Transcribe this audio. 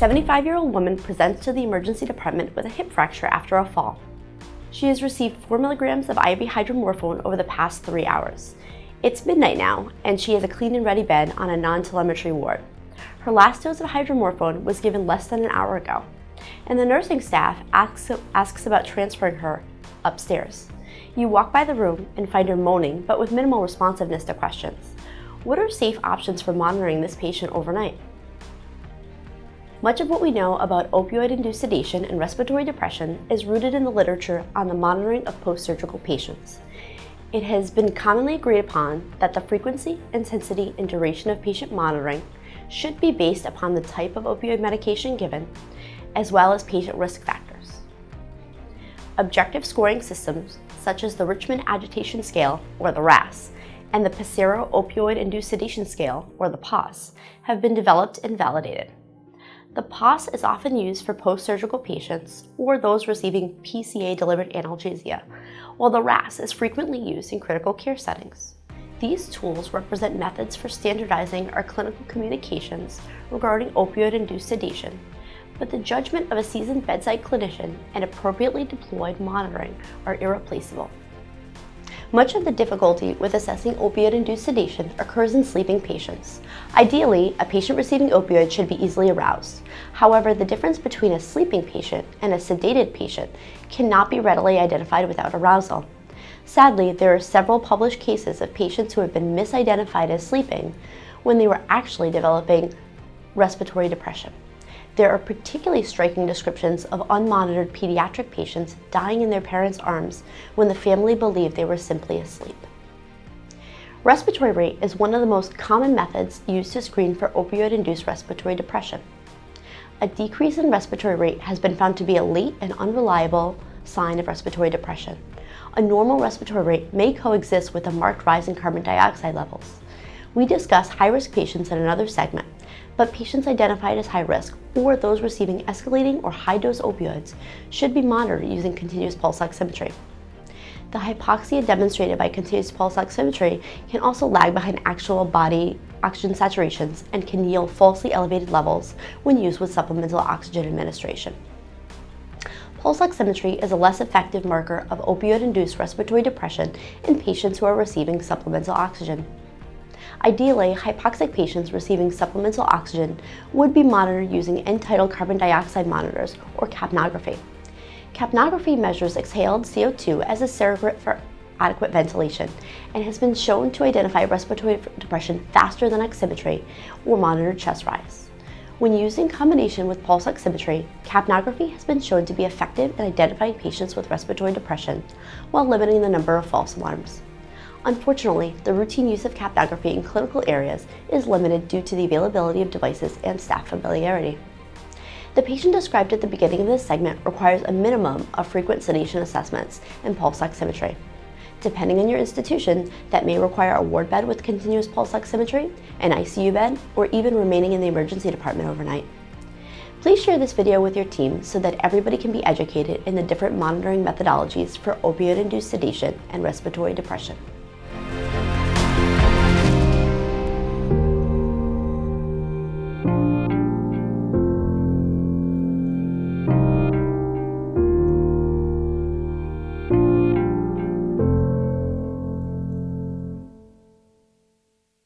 75-year-old woman presents to the emergency department with a hip fracture after a fall. She has received 4 milligrams of IV hydromorphone over the past 3 hours. It's midnight now, and she has a clean and ready bed on a non-telemetry ward. Her last dose of hydromorphone was given less than an hour ago, and the nursing staff asks about transferring her upstairs. You walk by the room and find her moaning, but with minimal responsiveness to questions. What are safe options for monitoring this patient overnight? Much of what we know about opioid-induced sedation and respiratory depression is rooted in the literature on the monitoring of post-surgical patients. It has been commonly agreed upon that the frequency, intensity, and duration of patient monitoring should be based upon the type of opioid medication given, as well as patient risk factors. Objective scoring systems, such as the Richmond Agitation Scale, or the RASS, and the Passero Opioid-Induced Sedation Scale, or the PAS, have been developed and validated. The PAS is often used for post-surgical patients or those receiving PCA-delivered analgesia, while the RASS is frequently used in critical care settings. These tools represent methods for standardizing our clinical communications regarding opioid-induced sedation, but the judgment of a seasoned bedside clinician and appropriately deployed monitoring are irreplaceable. Much of the difficulty with assessing opioid-induced sedation occurs in sleeping patients. Ideally, a patient receiving opioids should be easily aroused. However, the difference between a sleeping patient and a sedated patient cannot be readily identified without arousal. Sadly, there are several published cases of patients who have been misidentified as sleeping when they were actually developing respiratory depression. There are particularly striking descriptions of unmonitored pediatric patients dying in their parents' arms when the family believed they were simply asleep. Respiratory rate is one of the most common methods used to screen for opioid-induced respiratory depression. A decrease in respiratory rate has been found to be a late and unreliable sign of respiratory depression. A normal respiratory rate may coexist with a marked rise in carbon dioxide levels. We discuss high-risk patients in another segment, but patients identified as high risk or those receiving escalating or high-dose opioids should be monitored using continuous pulse oximetry. The hypoxia demonstrated by continuous pulse oximetry can also lag behind actual body oxygen saturations and can yield falsely elevated levels when used with supplemental oxygen administration. Pulse oximetry is a less effective marker of opioid-induced respiratory depression in patients who are receiving supplemental oxygen. Ideally, hypoxic patients receiving supplemental oxygen would be monitored using end-tidal carbon dioxide monitors, or capnography. Capnography measures exhaled CO2 as a surrogate for adequate ventilation and has been shown to identify respiratory depression faster than oximetry or monitored chest rise. When used in combination with pulse oximetry, capnography has been shown to be effective in identifying patients with respiratory depression while limiting the number of false alarms. Unfortunately, the routine use of capnography in clinical areas is limited due to the availability of devices and staff familiarity. The patient described at the beginning of this segment requires a minimum of frequent sedation assessments and pulse oximetry. Depending on your institution, that may require a ward bed with continuous pulse oximetry, an ICU bed, or even remaining in the emergency department overnight. Please share this video with your team so that everybody can be educated in the different monitoring methodologies for opioid-induced sedation and respiratory depression.